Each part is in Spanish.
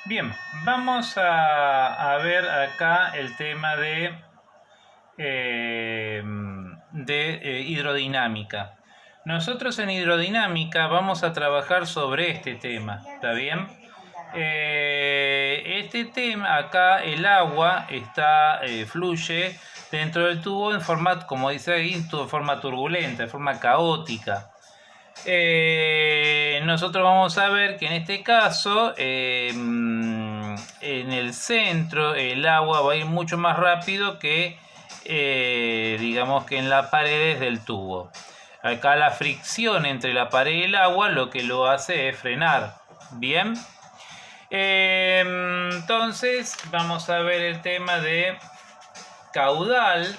Bien, vamos a ver acá el tema de hidrodinámica. Nosotros en hidrodinámica vamos a trabajar sobre este tema, ¿está bien? Este tema, acá el agua fluye dentro del tubo en forma, como dice ahí, en forma turbulenta, en forma caótica. Nosotros vamos a ver que en este caso, en el centro, el agua va a ir mucho más rápido que, digamos, que en las paredes del tubo. Acá la fricción entre la pared y el agua lo que lo hace es frenar. Bien. Entonces vamos a ver el tema de caudal.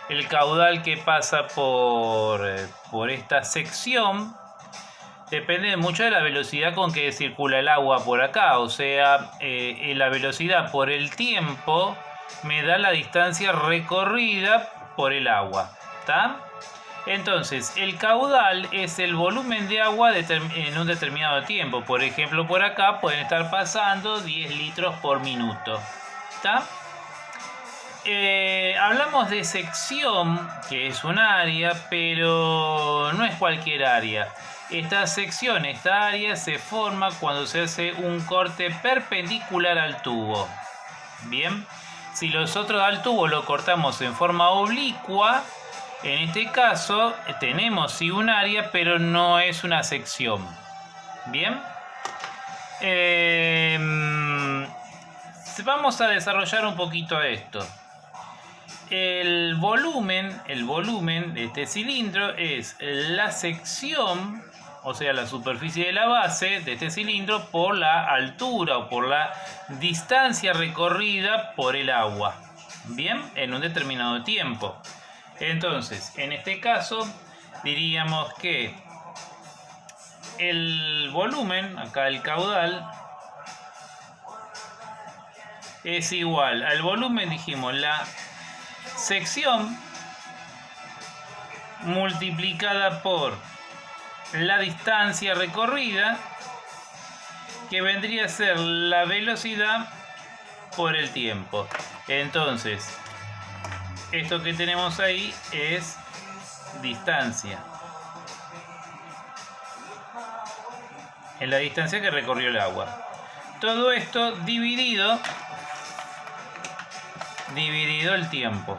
El caudal que pasa por esta sección depende mucho de la velocidad con que circula el agua por acá. O sea, la velocidad por el tiempo me da la distancia recorrida por el agua. ¿Está? Entonces, el caudal es el volumen de agua en un determinado tiempo. Por ejemplo, por acá pueden estar pasando 10 litros por minuto. ¿Está? Hablamos de sección, que es un área, pero no es cualquier área. Esta sección, esta área se forma cuando se hace un corte perpendicular al tubo. Bien, si nosotros al tubo lo cortamos en forma oblicua, en este caso tenemos sí un área, pero no es una sección. Bien. Vamos a desarrollar un poquito esto. El volumen de este cilindro es la sección, o sea, la superficie de la base de este cilindro por la altura o por la distancia recorrida por el agua. Bien, en un determinado tiempo. Entonces, en este caso, diríamos que el volumen, acá el caudal, es igual al volumen, dijimos, la sección multiplicada por la distancia recorrida, que vendría a ser la velocidad por el tiempo. Entonces, esto que tenemos ahí es distancia. Es la distancia que recorrió el agua. Todo esto dividido el tiempo.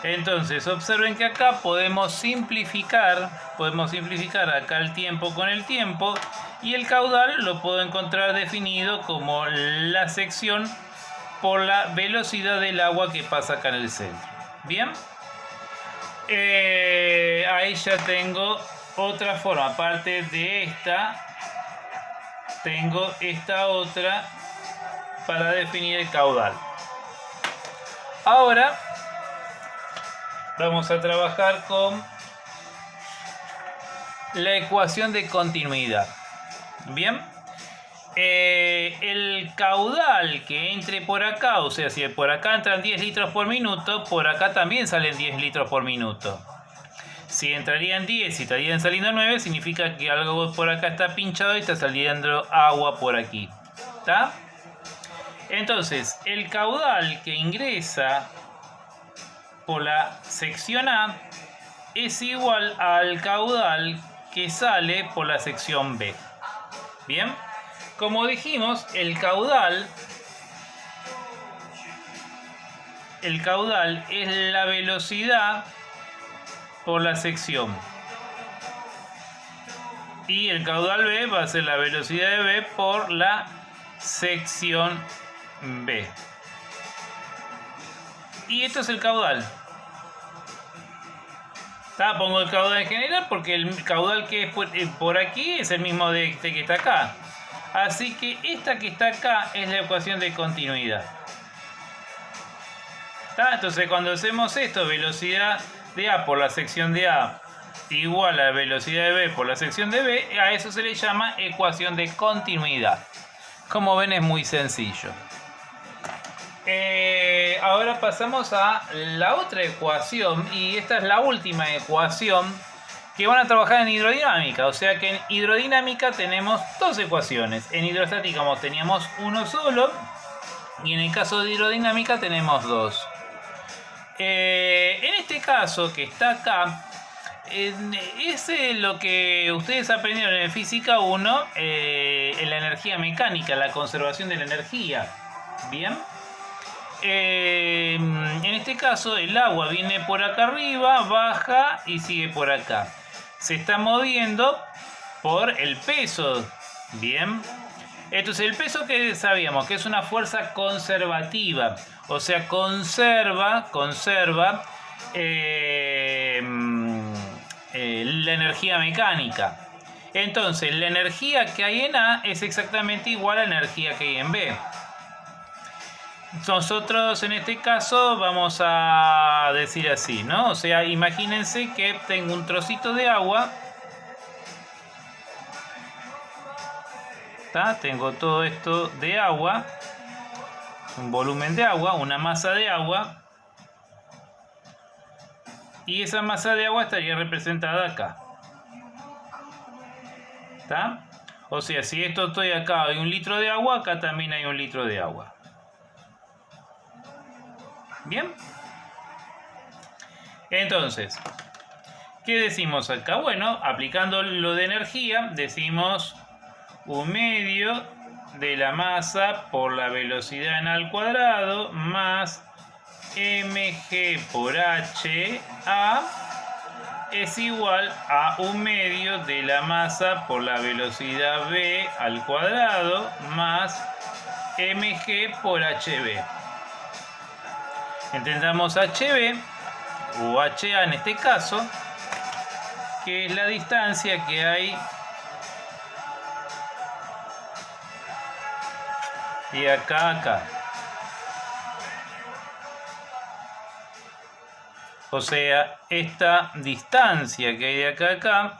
Entonces observen que acá podemos simplificar acá el tiempo con el tiempo, y el caudal lo puedo encontrar definido como la sección por la velocidad del agua que pasa acá en el centro. Bien, ahí ya tengo otra forma, aparte de esta tengo esta otra para definir el caudal. Ahora vamos a trabajar con la ecuación de continuidad. Bien, el caudal que entre por acá, o sea, si por acá entran 10 litros por minuto, por acá también salen 10 litros por minuto. Si entrarían 10 y estarían saliendo 9, significa que algo por acá está pinchado y está saliendo agua por aquí. ¿Está? Entonces, el caudal que ingresa por la sección A es igual al caudal que sale por la sección B. Bien, como dijimos, el caudal es la velocidad por la sección, y el caudal B va a ser la velocidad de B por la sección B. Y esto es el caudal. Pongo el caudal en general porque el caudal que es por aquí es el mismo de este que está acá. Así que esta que está acá es la ecuación de continuidad. Entonces cuando hacemos esto, velocidad de A por la sección de A igual a la velocidad de B por la sección de B, a eso se le llama ecuación de continuidad. Como ven, es muy sencillo. Ahora pasamos a la otra ecuación, y esta es la última ecuación que van a trabajar en hidrodinámica. O sea que en hidrodinámica tenemos dos ecuaciones. En hidrostática teníamos uno solo y en el caso de hidrodinámica tenemos dos. En este caso que está acá, es lo que ustedes aprendieron en Física 1, en la energía mecánica, la conservación de la energía. Bien. En este caso el agua viene por acá arriba, baja y sigue por acá. Se está moviendo por el peso. Bien. Entonces el peso, que sabíamos que es una fuerza conservativa, o sea, conserva la energía mecánica. Entonces la energía que hay en A es exactamente igual a la energía que hay en B. Nosotros en este caso vamos a decir así, ¿no? O sea, imagínense que tengo un trocito de agua. Tengo todo esto de agua, un volumen de agua, una masa de agua, y esa masa de agua estaría representada acá. ¿Está? O sea, si esto estoy acá, hay 1 litro de agua, acá también hay 1 litro de agua. Bien. Entonces, ¿qué decimos acá? Bueno, aplicando lo de energía, decimos 1/2 de la masa por la velocidad en al cuadrado más mg por h a es igual a 1/2 de la masa por la velocidad v al cuadrado más mg por hv. Entendamos hv o ha en este caso, que es la distancia que hay de acá a acá. O sea, esta distancia que hay de acá a acá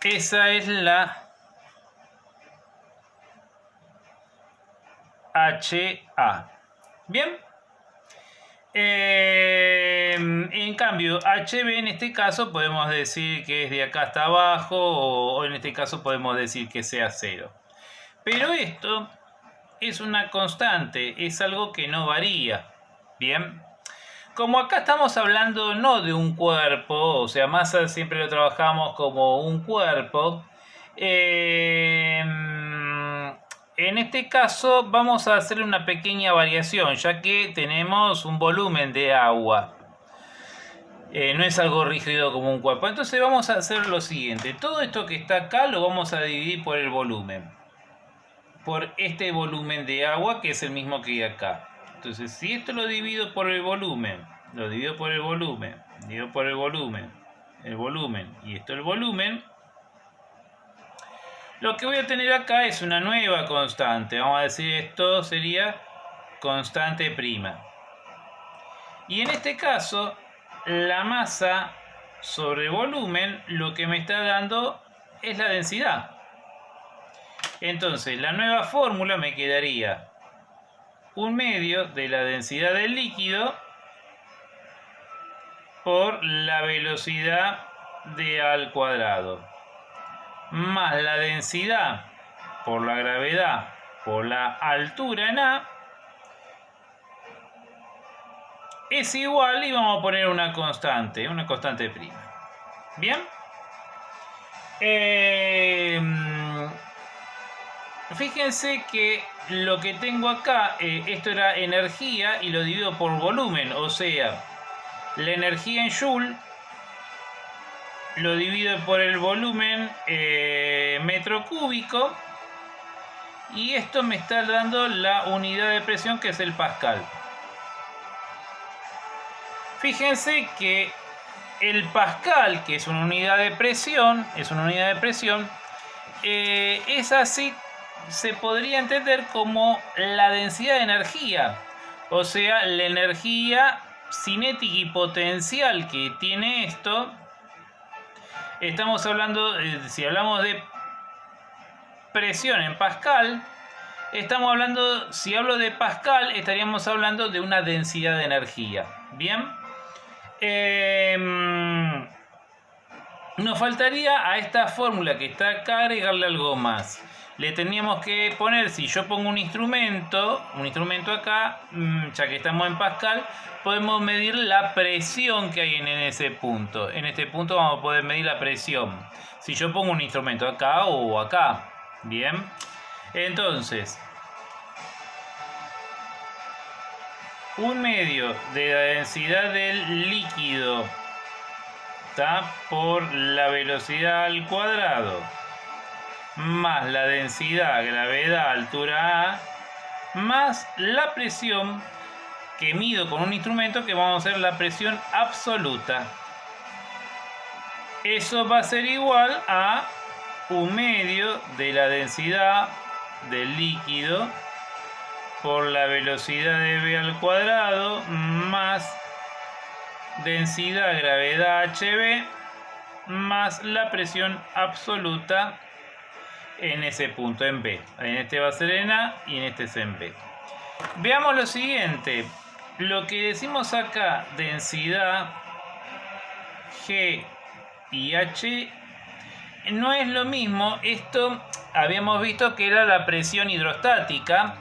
esa es la HA. Bien. En cambio, HB en este caso podemos decir que es de acá hasta abajo, o en este caso podemos decir que sea 0. Pero esto es una constante, es algo que no varía. Bien. Como acá estamos hablando no de un cuerpo, o sea, masa siempre lo trabajamos como un cuerpo. En este caso vamos a hacer una pequeña variación, ya que tenemos un volumen de agua. No es algo rígido como un cuerpo. Entonces vamos a hacer lo siguiente. Todo esto que está acá lo vamos a dividir por el volumen. Por este volumen de agua, que es el mismo que hay acá. Entonces, si esto lo divido por el volumen, lo divido por el volumen, divido por el volumen, y esto el volumen, lo que voy a tener acá es una nueva constante. Vamos a decir, esto sería constante prima. Y en este caso, la masa sobre volumen lo que me está dando es la densidad. Entonces, la nueva fórmula me quedaría 1/2 de la densidad del líquido por la velocidad de al cuadrado, más la densidad por la gravedad por la altura en A, es igual, y vamos a poner una constante prima. Bien. Fíjense que lo que tengo acá, esto era energía y lo divido por volumen, o sea, la energía en Joule lo divido por el volumen metro cúbico, y esto me está dando la unidad de presión, que es el pascal. Fíjense que el pascal, que es una unidad de presión, es así, se podría entender como la densidad de energía, o sea, la energía cinética y potencial que tiene esto. Estamos hablando, si hablamos de presión en pascal, estamos hablando, si hablo de Pascal, estaríamos hablando de una densidad de energía. Bien. Nos faltaría a esta fórmula que está acá agregarle algo más. Le teníamos que poner, si yo pongo un instrumento acá, ya que estamos en Pascal, podemos medir la presión que hay en ese punto. En este punto vamos a poder medir la presión. Si yo pongo un instrumento acá o acá. Bien. Entonces, 1/2 de la densidad del líquido por la velocidad al cuadrado más la densidad, gravedad, altura A, más la presión que mido con un instrumento, que vamos a hacer la presión absoluta. Eso va a ser igual a 1/2 de la densidad del líquido por la velocidad de v al cuadrado más densidad, gravedad, hv, más la presión absoluta en ese punto, en B. En este va a ser en A y en este es en B. Veamos lo siguiente. Lo que decimos acá, densidad G y H, no es lo mismo. Esto habíamos visto que era la presión hidrostática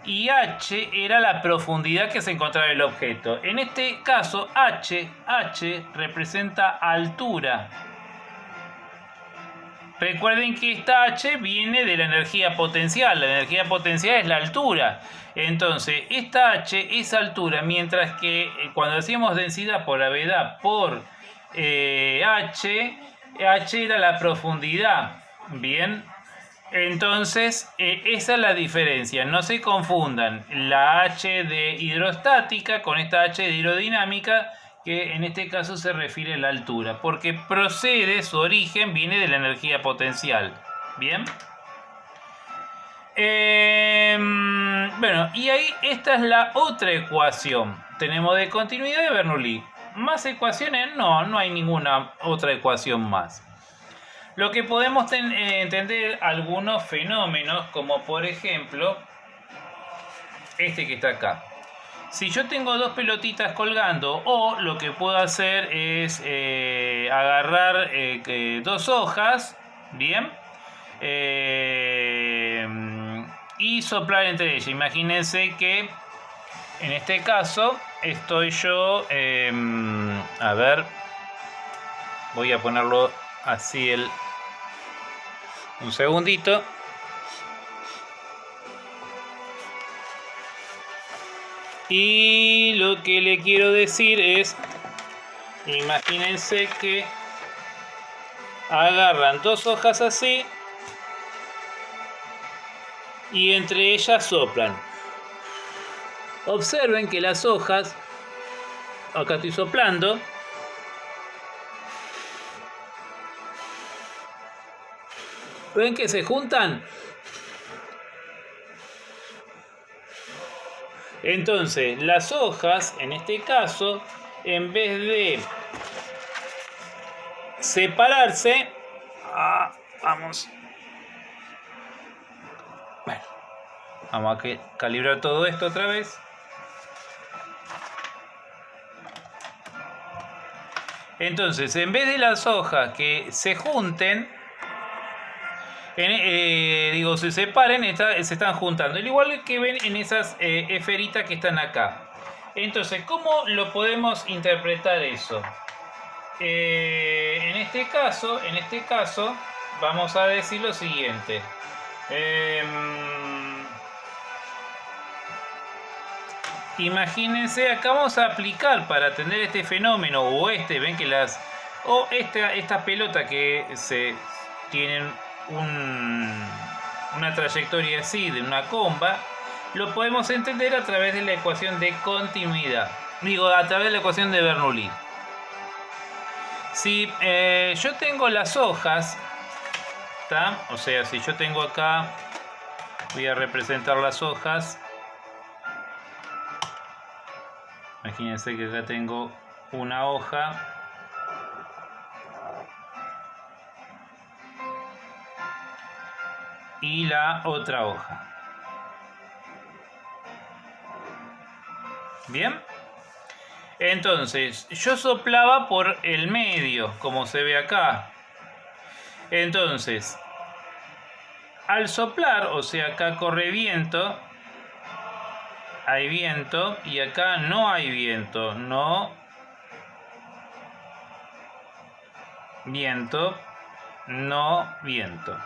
y H era la profundidad que se encontraba el objeto. En este caso, H representa altura. Recuerden que esta H viene de la energía potencial. La energía potencial es la altura. Entonces, esta H es altura, mientras que cuando decíamos densidad por gravedad por H era la profundidad. Bien. Entonces, esa es la diferencia. No se confundan la H de hidrostática con esta H de hidrodinámica, que en este caso se refiere a la altura, porque procede, su origen viene de la energía potencial. Bien. Bueno, y ahí esta es la otra ecuación. Tenemos de continuidad de Bernoulli. ¿Más ecuaciones? No hay ninguna otra ecuación más. Lo que podemos entender algunos fenómenos, como por ejemplo este que está acá. Si yo tengo dos pelotitas colgando, o lo que puedo hacer es agarrar dos hojas, bien, y soplar entre ellas. Imagínense que en este caso estoy yo, a ver, voy a ponerlo así un segundito. Y lo que le quiero decir es, imagínense que agarran dos hojas así y entre ellas soplan. Observen que las hojas, acá estoy soplando, ¿ven que se juntan? Entonces, las hojas, en este caso, en vez de separarse, vamos a calibrar todo esto otra vez. Entonces, en vez de las hojas que se junten, se separen, se están juntando. Al igual que ven en esas esferitas que están acá. Entonces, ¿cómo lo podemos interpretar eso? En este caso, vamos a decir lo siguiente. Imagínense, acá vamos a aplicar para atender este fenómeno, ven que estas pelotas que tienen una trayectoria así de una comba, lo podemos entender a través de la ecuación de continuidad, a través de la ecuación de Bernoulli. Si yo tengo las hojas, o sea, si yo tengo acá, voy a representar las hojas. Imagínense que acá tengo una hoja y la otra hoja. ¿Bien? Entonces, yo soplaba por el medio, como se ve acá. Entonces, al soplar, o sea, acá corre viento, hay viento, y acá no hay viento, no viento, no viento.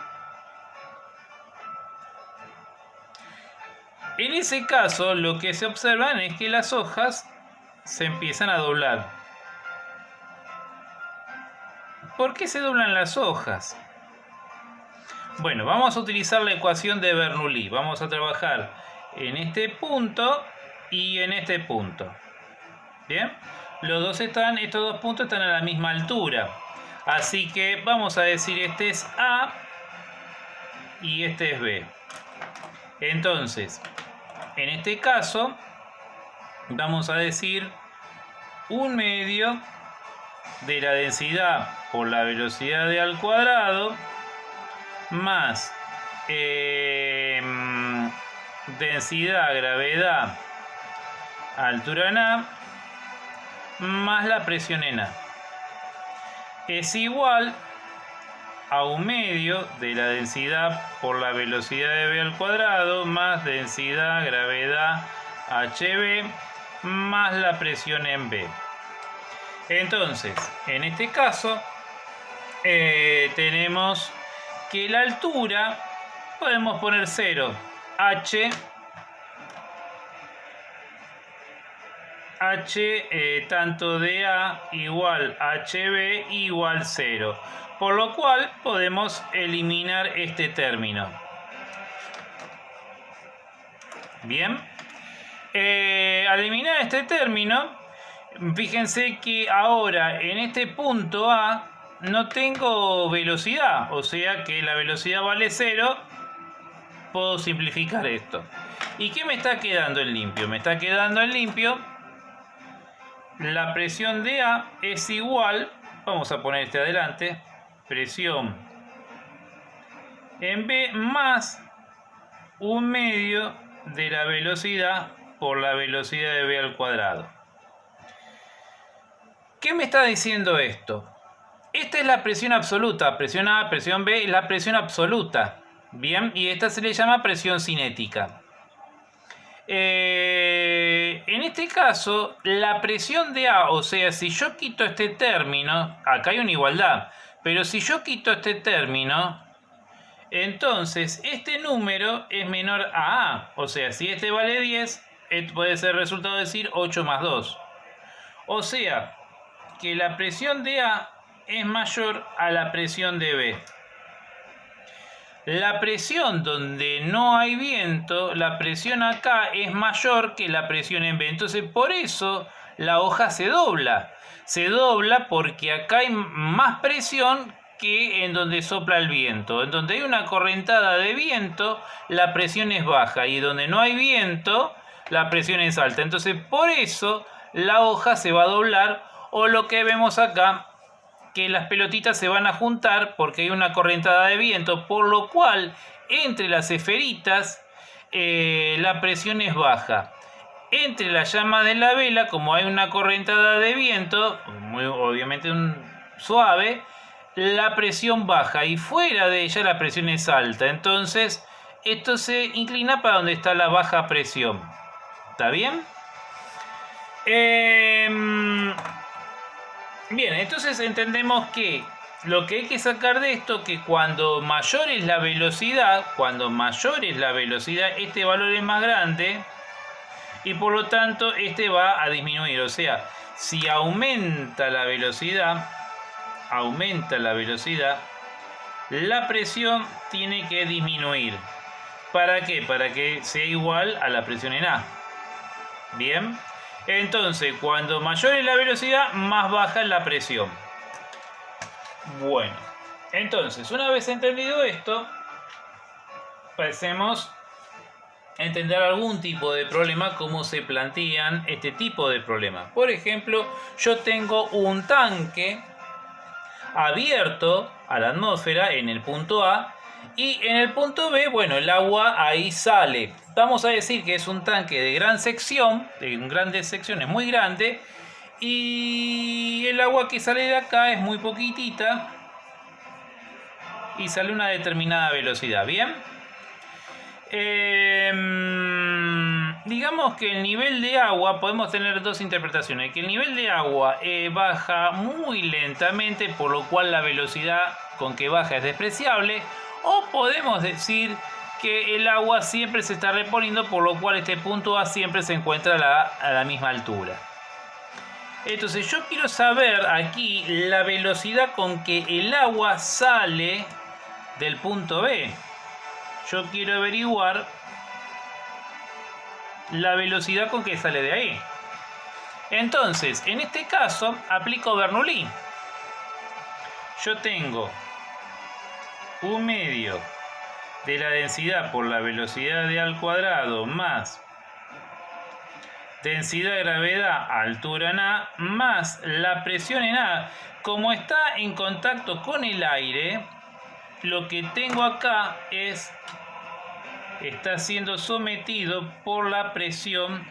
En ese caso, lo que se observan es que las hojas se empiezan a doblar. ¿Por qué se doblan las hojas? Bueno, vamos a utilizar la ecuación de Bernoulli. Vamos a trabajar en este punto y en este punto. ¿Bien? Estos dos puntos están a la misma altura. Así que vamos a decir este es A y este es B. Entonces, en este caso, vamos a decir 1/2 de la densidad por la velocidad de al cuadrado más densidad, gravedad, altura en A, más la presión en A. Es igual a 1/2 de la densidad por la velocidad de B al cuadrado más densidad, gravedad, HB, más la presión en B. Entonces, en este caso, tenemos que la altura, podemos poner 0, H tanto de A igual HB igual 0. Por lo cual podemos eliminar este término. Bien. Al eliminar este término, fíjense que ahora en este punto A no tengo velocidad. O sea que la velocidad vale 0. Puedo simplificar esto. ¿Y qué me está quedando en limpio? Me está quedando en limpio. La presión de A es igual. Vamos a poner este adelante. Presión en B más 1/2 de la velocidad por la velocidad de B al cuadrado. ¿Qué me está diciendo esto? Esta es la presión absoluta. Presión A, presión B es la presión absoluta. Bien, y esta se le llama presión cinética. En este caso, la presión de A, o sea, si yo quito este término, acá hay una igualdad, pero si yo quito este término, entonces este número es menor a A. O sea, si este vale 10, puede ser el resultado de decir 8 más 2. O sea, que la presión de A es mayor a la presión de B. La presión donde no hay viento, la presión acá es mayor que la presión en B. Entonces, por eso la hoja se dobla. Se dobla porque acá hay más presión que en donde sopla el viento. En donde hay una correntada de viento, la presión es baja. Y donde no hay viento, la presión es alta. Entonces, por eso la hoja se va a doblar. O lo que vemos acá, que las pelotitas se van a juntar porque hay una correntada de viento, por lo cual entre las esferitas la presión es baja. Entre la llama de la vela, como hay una correntada de viento, muy obviamente suave, la presión baja y fuera de ella la presión es alta. Entonces esto se inclina para donde está la baja presión. ¿Está bien? Bien, entonces entendemos que lo que hay que sacar de esto, que cuando mayor es la velocidad, este valor es más grande y por lo tanto este va a disminuir. O sea, si aumenta la velocidad, la presión tiene que disminuir. ¿Para qué? Para que sea igual a la presión en A. Bien. Entonces, cuando mayor es la velocidad, más baja es la presión. Bueno, entonces, una vez entendido esto, pasemos a entender algún tipo de problema, cómo se plantean este tipo de problemas. Por ejemplo, yo tengo un tanque abierto a la atmósfera en el punto A y en el punto B, bueno, el agua ahí sale. vamos a decir que es un tanque de gran sección, de grandes secciones muy grande, y el agua que sale de acá es muy poquitita y sale a una determinada velocidad. Bien, digamos que el nivel de agua, podemos tener dos interpretaciones: que el nivel de agua baja muy lentamente, por lo cual la velocidad con que baja es despreciable, o podemos decir que el agua siempre se está reponiendo, por lo cual este punto A siempre se encuentra a la misma altura. Entonces yo quiero saber aquí la velocidad con que el agua sale del punto B. Yo quiero averiguar la velocidad con que sale de ahí. Entonces, en este caso, aplico Bernoulli. Yo tengo un medio de la densidad por la velocidad de A al cuadrado más densidad de gravedad, altura en A, más la presión en A. Como está en contacto con el aire, lo que tengo acá está siendo sometido por la presión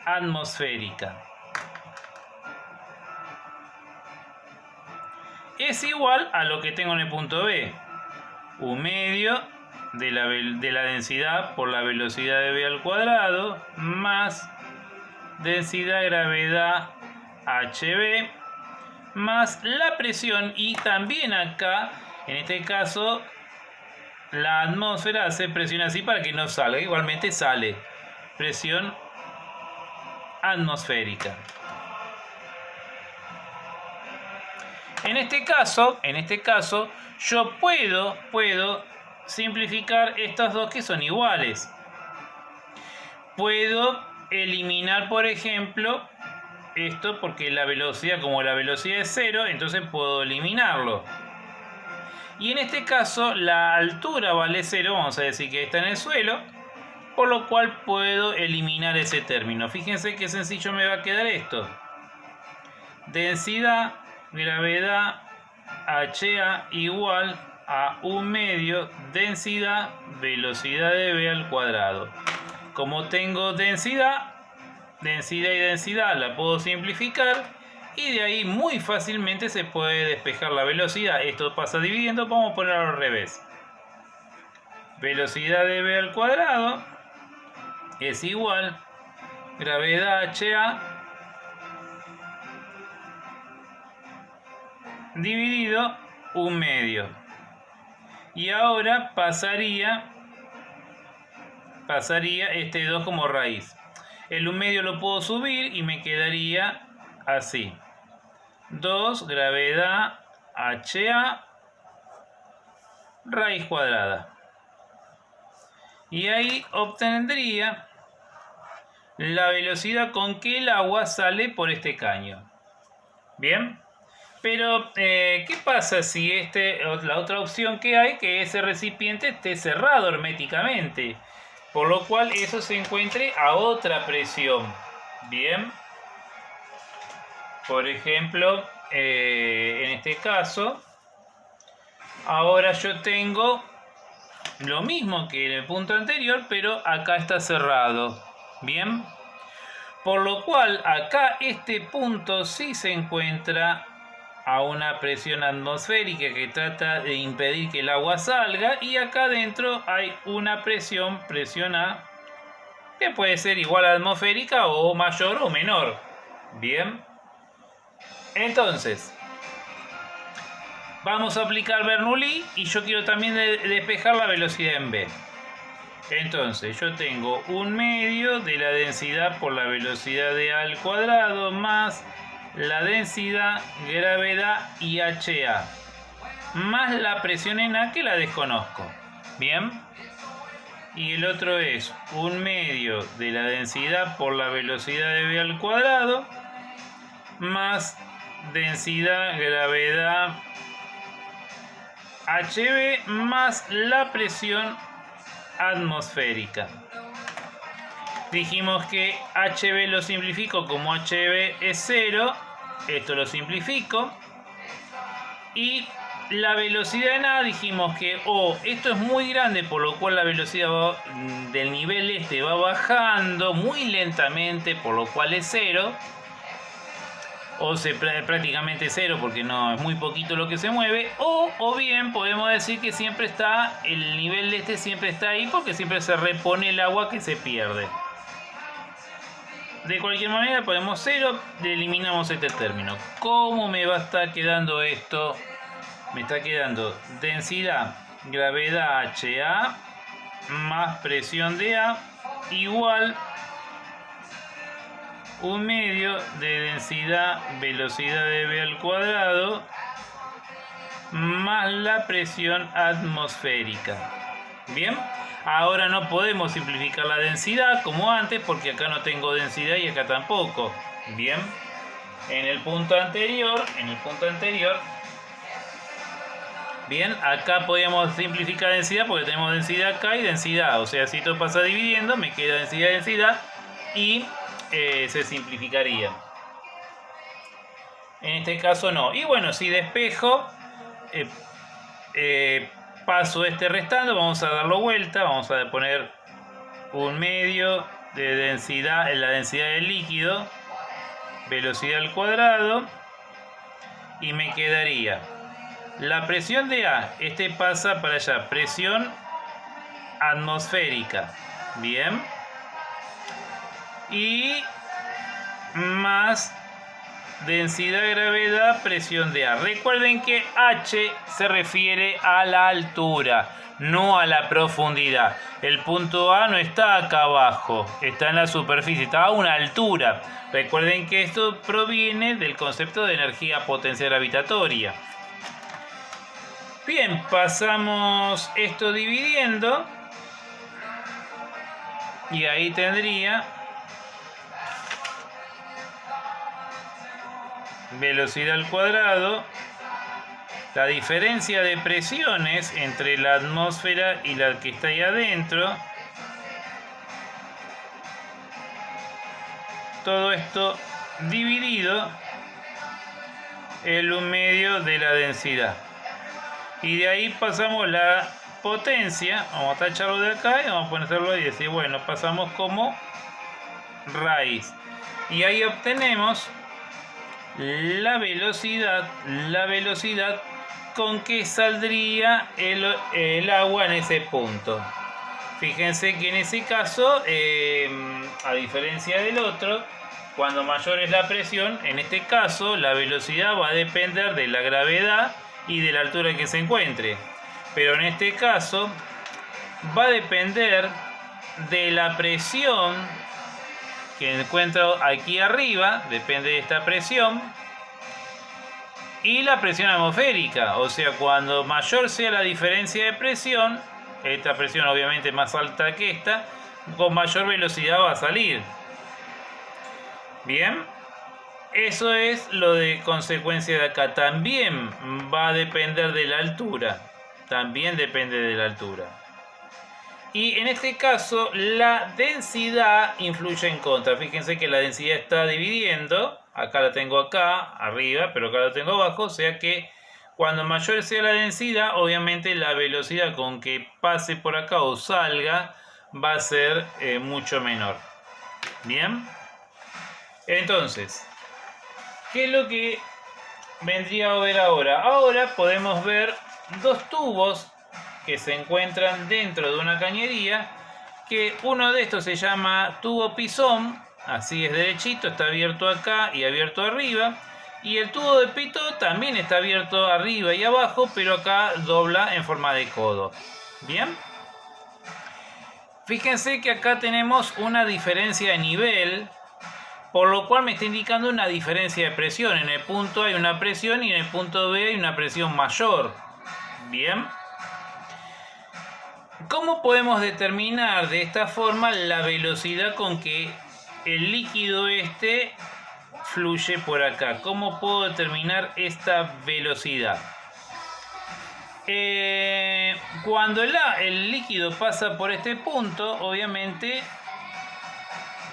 atmosférica. Es igual a lo que tengo en el punto B. Un medio de la densidad por la velocidad de B al cuadrado más densidad de gravedad HB más la presión, y también acá, en este caso, la atmósfera hace presión así para que no salga. Igualmente sale presión atmosférica. En este caso, yo puedo simplificar estas dos que son iguales. Puedo eliminar, por ejemplo, esto, porque la velocidad, como la velocidad es cero, entonces puedo eliminarlo. Y en este caso la altura vale 0, vamos a decir que está en el suelo, por lo cual puedo eliminar ese término. Fíjense qué sencillo me va a quedar esto. Densidad, gravedad, HA igual a un medio densidad, velocidad de B al cuadrado. Como tengo densidad y densidad, la puedo simplificar, y de ahí muy fácilmente se puede despejar la velocidad. Esto pasa dividiendo, vamos a ponerlo al revés. Velocidad de B al cuadrado es igual gravedad HA dividido un medio. Y ahora pasaría este 2 como raíz. El un medio lo puedo subir y me quedaría así: 2 gravedad HA raíz cuadrada. Y ahí obtendría la velocidad con que el agua sale por este caño. Bien, pero ¿qué pasa si la otra opción que hay, que ese recipiente esté cerrado herméticamente? Por lo cual eso se encuentre a otra presión. Bien, por ejemplo, en este caso, ahora yo tengo lo mismo que en el punto anterior, pero acá está cerrado. Bien, por lo cual acá este punto sí se encuentra a una presión atmosférica que trata de impedir que el agua salga, y acá adentro hay una presión A, que puede ser igual a atmosférica o mayor o menor. Bien, entonces vamos a aplicar Bernoulli, y yo quiero también despejar la velocidad en B. Entonces yo tengo un medio de la densidad por la velocidad de A al cuadrado más la densidad, gravedad y HA, más la presión en A, que la desconozco. Bien, y el otro es un medio de la densidad por la velocidad de B al cuadrado más densidad, gravedad, HB más la presión atmosférica. Dijimos que HB lo simplifico como HB es 0, esto lo simplifico, y la velocidad en A dijimos que esto es muy grande, por lo cual la velocidad del nivel este va bajando muy lentamente, por lo cual es 0. Prácticamente 0 porque no es muy poquito lo que se mueve. O bien podemos decir que siempre está, el nivel de este siempre está ahí porque siempre se repone el agua que se pierde. De cualquier manera ponemos 0, eliminamos este término. ¿Cómo me va a estar quedando esto? Me está quedando densidad, gravedad HA más presión de A igual 1/2 de densidad velocidad de B al cuadrado más la presión atmosférica. Bien, ahora no podemos simplificar la densidad como antes porque acá no tengo densidad y acá tampoco. Bien, en el punto anterior, bien, acá podíamos simplificar densidad porque tenemos densidad acá y densidad. O sea, si esto pasa dividiendo, me queda densidad y se simplificaría. En este caso no. Y bueno, si despejo, paso este restando, vamos a darlo vuelta, vamos a poner 1/2 de densidad en la densidad del líquido, velocidad al cuadrado, y me quedaría la presión de A, este pasa para allá, presión atmosférica, bien, y más densidad gravedad, presión de A. Recuerden que H se refiere a la altura, no a la profundidad. El punto A no está acá abajo, está en la superficie, está a una altura. Recuerden que esto proviene del concepto de energía potencial gravitatoria. Bien, pasamos esto dividiendo y ahí tendría velocidad al cuadrado, la diferencia de presiones entre la atmósfera y la que está ahí adentro, todo esto dividido el 1/2 de la densidad. Y de ahí pasamos la potencia, vamos a tacharlo de acá y vamos a ponerlo ahí y decir, bueno, pasamos como raíz. Y ahí obtenemos la velocidad con que saldría el agua en ese punto. Fíjense que en ese caso, a diferencia del otro, cuando mayor es la presión, en este caso la velocidad va a depender de la gravedad y de la altura en que se encuentre. Pero en este caso va a depender de la presión que encuentro aquí arriba, depende de esta presión, y la presión atmosférica. O sea, cuando mayor sea la diferencia de presión, esta presión obviamente más alta que esta, con mayor velocidad va a salir. Bien, eso es lo de consecuencia de acá. También va a depender de la altura. También depende de la altura. Y en este caso la densidad influye en contra. Fíjense que la densidad está dividiendo. Acá la tengo acá, arriba, pero acá la tengo abajo. O sea que cuando mayor sea la densidad, obviamente la velocidad con que pase por acá o salga va a ser mucho menor. Bien. Entonces, ¿qué es lo que vendría a ver ahora? Ahora podemos ver dos tubos que se encuentran dentro de una cañería, que uno de estos se llama tubo pisón, así es derechito, está abierto acá y abierto arriba, y el tubo de pito también está abierto arriba y abajo, pero acá dobla en forma de codo. Bien, fíjense que acá tenemos una diferencia de nivel, por lo cual me está indicando una diferencia de presión. En el punto A hay una presión y en el punto B hay una presión mayor. Bien. ¿Cómo podemos determinar de esta forma la velocidad con que el líquido este fluye por acá? ¿Cómo puedo determinar esta velocidad? Cuando el líquido pasa por este punto, obviamente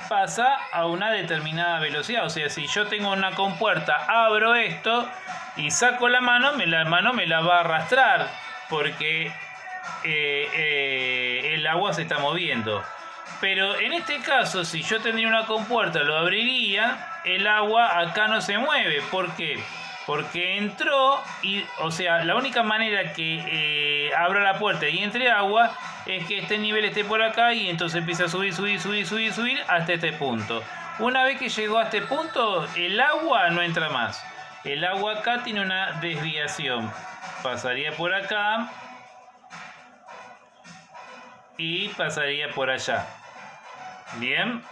pasa a una determinada velocidad. O sea, si yo tengo una compuerta, abro esto y saco la mano me la va a arrastrar porque el agua se está moviendo. Pero en este caso, si yo tendría una compuerta, lo abriría, el agua acá no se mueve. ¿Por qué? Porque entró y, o sea, la única manera que abra la puerta y entre agua es que este nivel esté por acá y entonces empieza a subir hasta este punto. Una vez que llegó a este punto, el agua no entra más. El agua acá tiene una desviación. Pasaría por acá y pasaría por allá. Bien.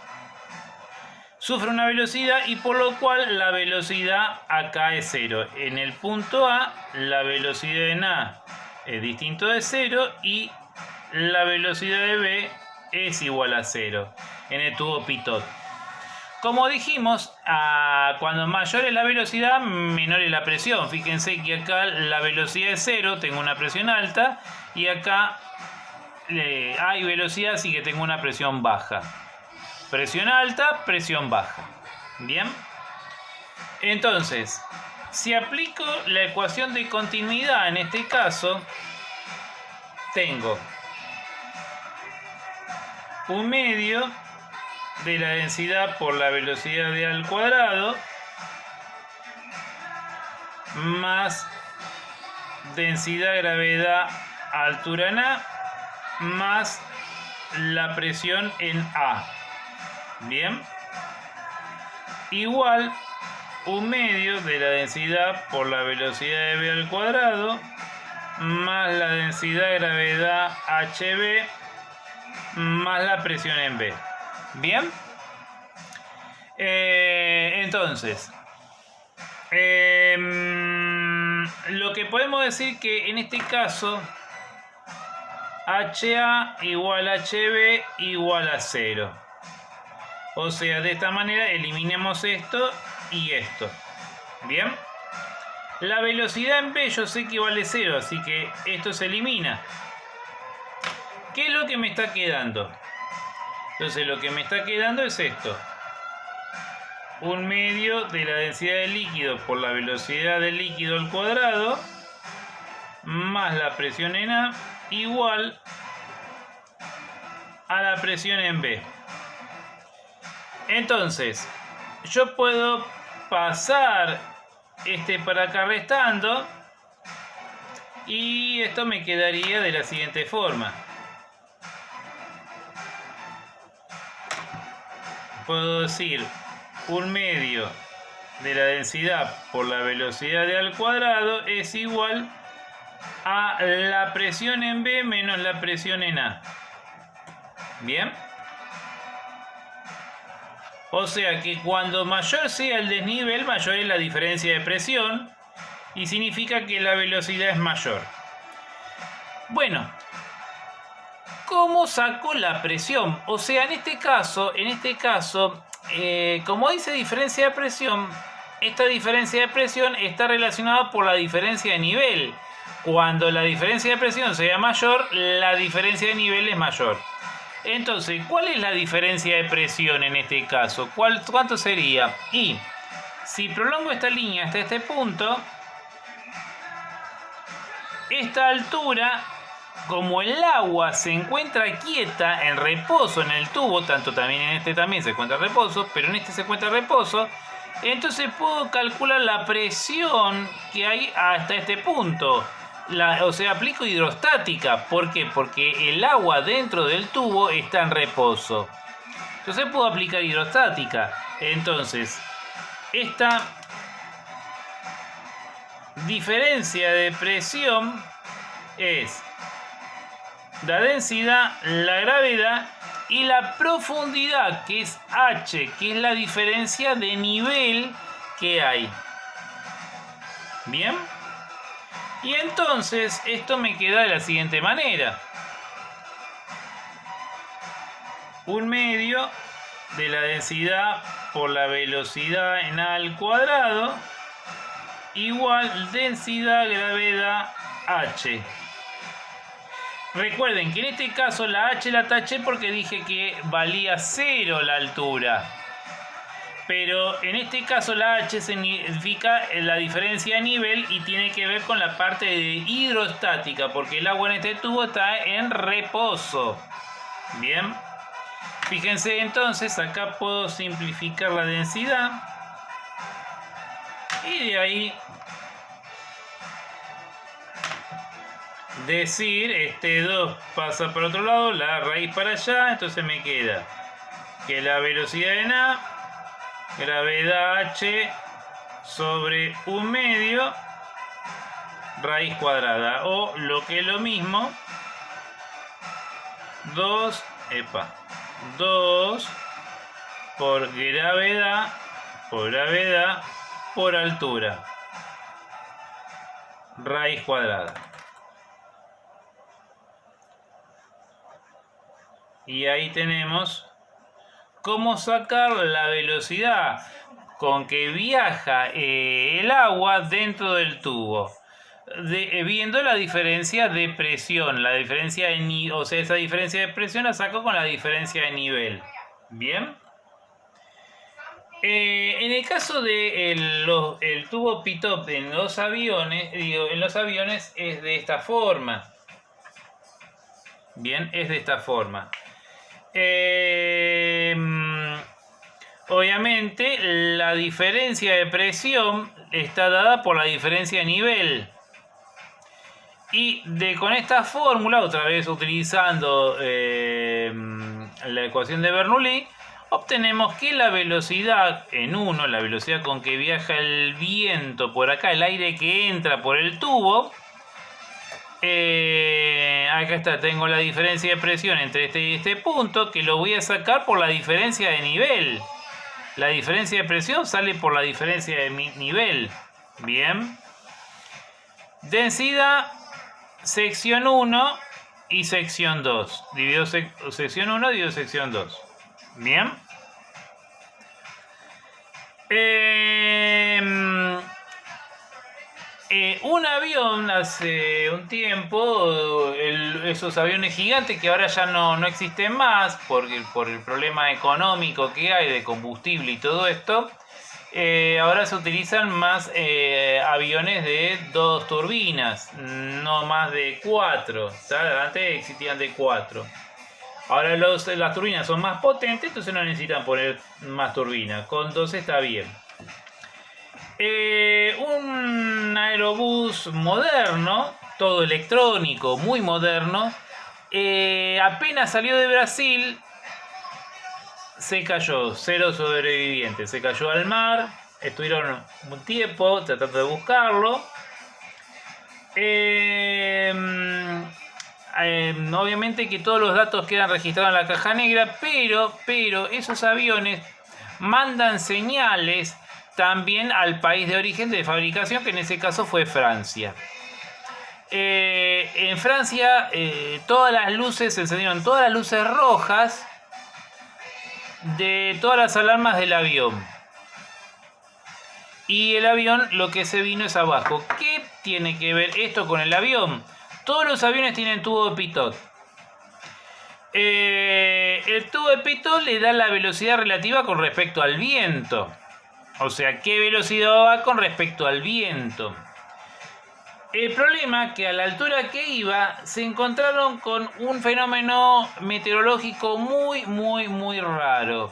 Sufre una velocidad y por lo cual la velocidad acá es 0. En el punto A, la velocidad en A es distinto de 0 y la velocidad de B es igual a 0 en el tubo pitot. Como dijimos, cuando mayor es la velocidad, menor es la presión. Fíjense que acá la velocidad es 0, tengo una presión alta, y acá hay velocidad, así que tengo una presión baja. Presión alta, presión baja. Bien. Entonces, si aplico la ecuación de continuidad en este caso, tengo un medio de la densidad por la velocidad de A al cuadrado más densidad, gravedad, altura en A más la presión en A. Bien, igual un medio de la densidad por la velocidad de B al cuadrado más la densidad, gravedad, HB más la presión en B. Bien, entonces lo que podemos decir que en este caso HA igual a HB igual a 0. O sea, de esta manera eliminemos esto y esto. Bien. La velocidad en B yo sé que vale 0, así que esto se elimina. ¿Qué es lo que me está quedando? Entonces lo que me está quedando es esto. Un medio de la densidad del líquido por la velocidad del líquido al cuadrado más la presión en A igual a la presión en B. Entonces, yo puedo pasar este para acá restando y esto me quedaría de la siguiente forma. Puedo decir un medio de la densidad por la velocidad de A al cuadrado es igual a la presión en B menos la presión en A. Bien. O sea que cuando mayor sea el desnivel, mayor es la diferencia de presión y significa que la velocidad es mayor. Bueno, ¿cómo saco la presión? O sea, en este caso, como dice diferencia de presión, esta diferencia de presión está relacionada por la diferencia de nivel. Cuando la diferencia de presión sea mayor, la diferencia de nivel es mayor. Entonces, ¿cuál es la diferencia de presión en este caso? ¿Cuánto sería? Y si prolongo esta línea hasta este punto, esta altura, como el agua se encuentra quieta en reposo en el tubo, tanto también en este también se encuentra reposo, pero en este se encuentra reposo, entonces puedo calcular la presión que hay hasta este punto. O sea, aplico hidrostática. ¿Por qué? Porque el agua dentro del tubo está en reposo. Entonces puedo aplicar hidrostática. Entonces, esta diferencia de presión es la densidad, la gravedad y la profundidad, que es H, que es la diferencia de nivel que hay. Bien. Y entonces esto me queda de la siguiente manera. Un medio de la densidad por la velocidad en A al cuadrado igual densidad, gravedad, H. Recuerden que en este caso la H la taché porque dije que valía 0 la altura. Pero en este caso la H significa la diferencia de nivel y tiene que ver con la parte de hidrostática, porque el agua en este tubo está en reposo. Bien. Fíjense entonces, acá puedo simplificar la densidad. Y de ahí decir, este 2 pasa por otro lado, la raíz para allá, entonces me queda que la velocidad en A, gravedad H sobre 1/2 raíz cuadrada, o lo que es lo mismo, 2 por gravedad por altura, raíz cuadrada. Y ahí tenemos cómo sacar la velocidad con que viaja el agua dentro del tubo. Viendo la diferencia de presión, la diferencia de o sea, esa diferencia de presión la saco con la diferencia de nivel. Bien. En el caso de el tubo Pitop en los aviones, es de esta forma. Bien, es de esta forma. Obviamente la diferencia de presión está dada por la diferencia de nivel. Y con esta fórmula, otra vez utilizando la ecuación de Bernoulli, obtenemos que la velocidad en 1, la velocidad con que viaja el viento por acá, el aire que entra por el tubo, acá está, tengo la diferencia de presión entre este y este punto, que lo voy a sacar por la diferencia de nivel. La diferencia de presión sale por la diferencia de nivel. Bien. Densidad, sección 1 y sección 2. Dividido sección 1 dividido sección 2. Bien. Un avión hace un tiempo, esos aviones gigantes que ahora ya no existen más por el problema económico que hay de combustible y todo esto, ahora se utilizan más aviones de 2 turbinas, no más de 4. Antes existían de 4. Ahora las turbinas son más potentes, entonces no necesitan poner más turbinas. Con 2 está bien. Un aerobús moderno, todo electrónico, muy moderno, apenas salió de Brasil, se cayó, 0 sobrevivientes, se cayó al mar, estuvieron un tiempo tratando de buscarlo. Obviamente que todos los datos quedan registrados en la caja negra, pero esos aviones mandan señales también al país de origen de fabricación, que en ese caso fue Francia. En Francia todas las luces se encendieron, todas las luces rojas de todas las alarmas del avión. Y el avión lo que se vino es abajo. ¿Qué tiene que ver esto con el avión? Todos los aviones tienen tubo de pitot. El tubo de pitot le da la velocidad relativa con respecto al viento. O sea, ¿qué velocidad va con respecto al viento? El problema es que a la altura que iba se encontraron con un fenómeno meteorológico muy raro,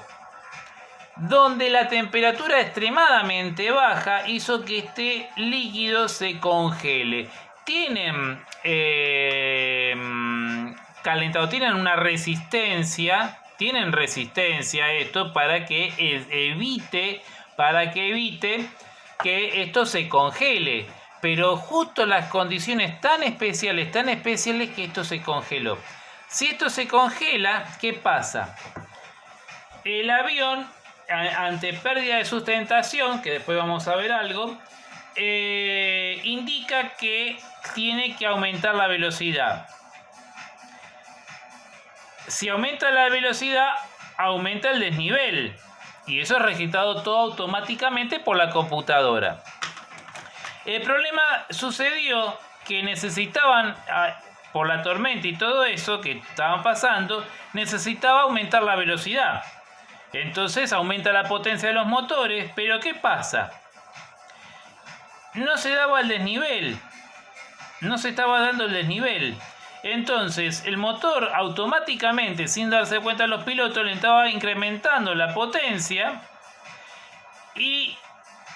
donde la temperatura extremadamente baja hizo que este líquido se congele. Tienen calentado, tienen una resistencia, a esto para que evite que esto se congele, pero justo las condiciones tan especiales que esto se congeló. Si esto se congela, ¿qué pasa? El avión, ante pérdida de sustentación, que después vamos a ver algo, indica que tiene que aumentar la velocidad. Si aumenta la velocidad, aumenta el desnivel. Y eso es registrado todo automáticamente por la computadora. El problema sucedió que necesitaban por la tormenta y todo eso que estaban pasando, necesitaba aumentar la velocidad. Entonces aumenta la potencia de los motores, pero ¿qué pasa? No se daba el desnivel, no se estaba dando el desnivel. Entonces el motor automáticamente, sin darse cuenta los pilotos, le estaba incrementando la potencia y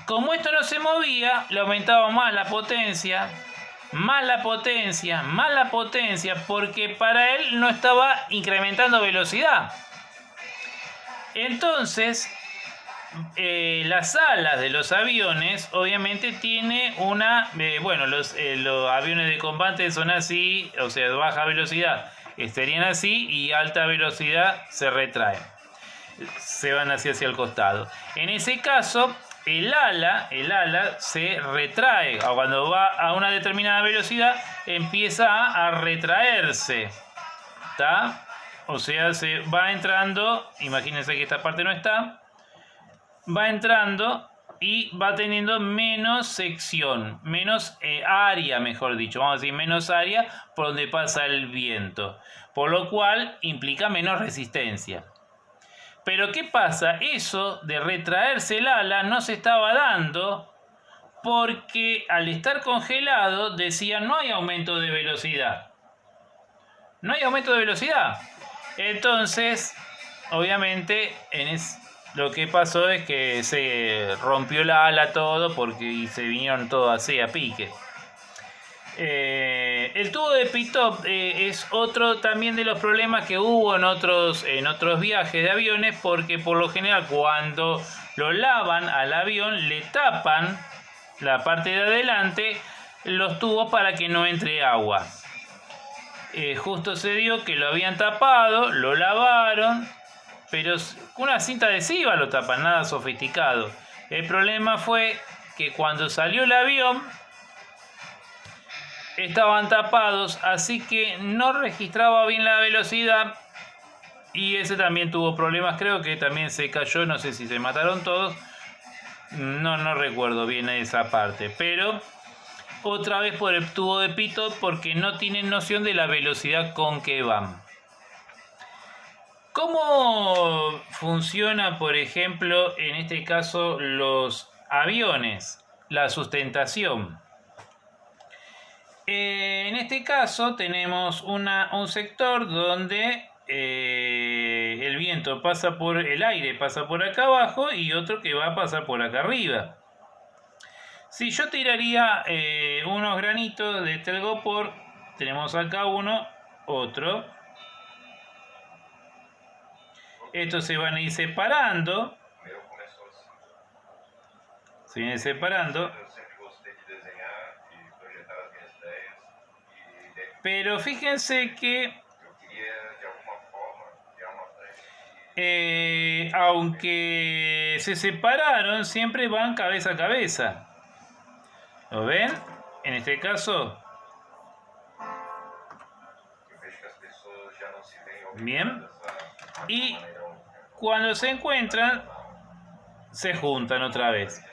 como esto no se movía, le aumentaba más la potencia, más la potencia, más la potencia, porque para él no estaba incrementando velocidad. Entonces, las alas de los aviones obviamente tiene una... bueno, los aviones de combate son así, o sea, de baja velocidad estarían así y alta velocidad se retraen. Se van hacia el costado. En ese caso, el ala se retrae. O cuando va a una determinada velocidad, empieza a retraerse. ¿Está? O sea, se va entrando, imagínense que esta parte no está, va entrando y va teniendo menos sección, menos área, mejor dicho, vamos a decir menos área por donde pasa el viento, por lo cual implica menos resistencia. Pero ¿qué pasa? Eso de retraerse el ala no se estaba dando porque al estar congelado decían no hay aumento de velocidad. No hay aumento de velocidad. Entonces, obviamente, lo que pasó es que se rompió la ala todo porque se vinieron todos así a pique. El tubo de pitot es otro también de los problemas que hubo en otros viajes de aviones, porque por lo general cuando lo lavan al avión le tapan la parte de adelante los tubos para que no entre agua. Justo se dio que lo habían tapado, lo lavaron, pero con una cinta adhesiva lo tapan, nada sofisticado. El problema fue que cuando salió el avión estaban tapados, así que no registraba bien la velocidad y ese también tuvo problemas. Creo que también se cayó, no sé si se mataron todos, no recuerdo bien esa parte, pero otra vez por el tubo de pitot porque no tienen noción de la velocidad con que van. ¿Cómo funciona, por ejemplo, en este caso los aviones? La sustentación. En este caso tenemos un sector donde el viento pasa por el aire, pasa por acá abajo y otro que va a pasar por acá arriba. Si yo tiraría unos granitos de telgopor, tenemos acá uno, otro. Estos se van a ir separando. Se vienen separando. Pero fíjense que aunque se separaron, siempre van cabeza a cabeza. ¿Lo ven? En este caso. Bien. Y cuando se encuentran, se juntan otra vez.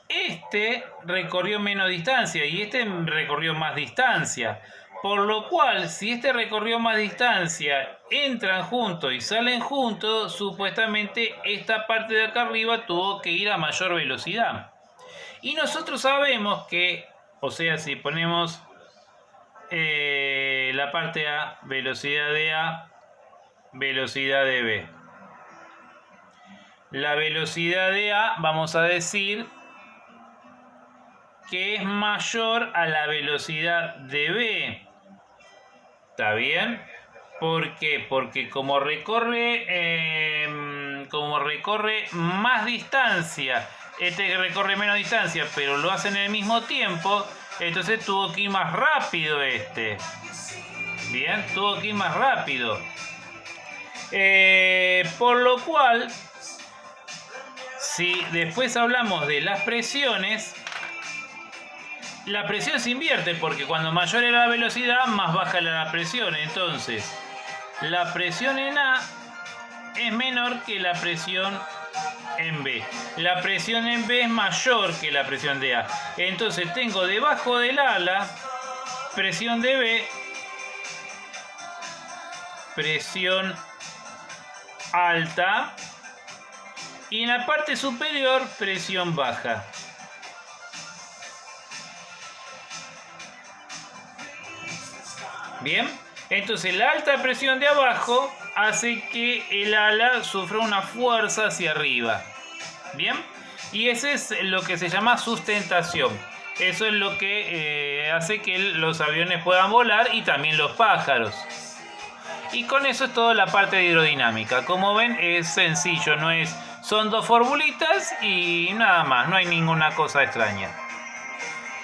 Este recorrió menos distancia y este recorrió más distancia. Por lo cual, si este recorrió más distancia, entran juntos y salen juntos, supuestamente esta parte de acá arriba tuvo que ir a mayor velocidad. Y nosotros sabemos que, o sea, si ponemos la parte A, velocidad de A, velocidad de B. La velocidad de A, vamos a decir que es mayor a la velocidad de B. ¿Está bien? ¿Por qué? Porque como recorre más distancia, este recorre menos distancia, pero lo hace en el mismo tiempo, entonces tuvo que ir más rápido este. Bien, tuvo que ir más rápido. Por lo cual, si después hablamos de las presiones, la presión se invierte porque cuando mayor era la velocidad, más baja era la presión. Entonces, la presión en A es menor que la presión en B. La presión en B es mayor que la presión de A. Entonces tengo debajo del ala presión de B, presión alta, y en la parte superior presión baja. Bien, entonces la alta presión de abajo hace que el ala sufra una fuerza hacia arriba. Bien, y ese es lo que se llama sustentación. Eso es lo que hace que los aviones puedan volar y también los pájaros. Y con eso es toda la parte de hidrodinámica. Como ven, es sencillo, son dos formulitas y nada más, no hay ninguna cosa extraña.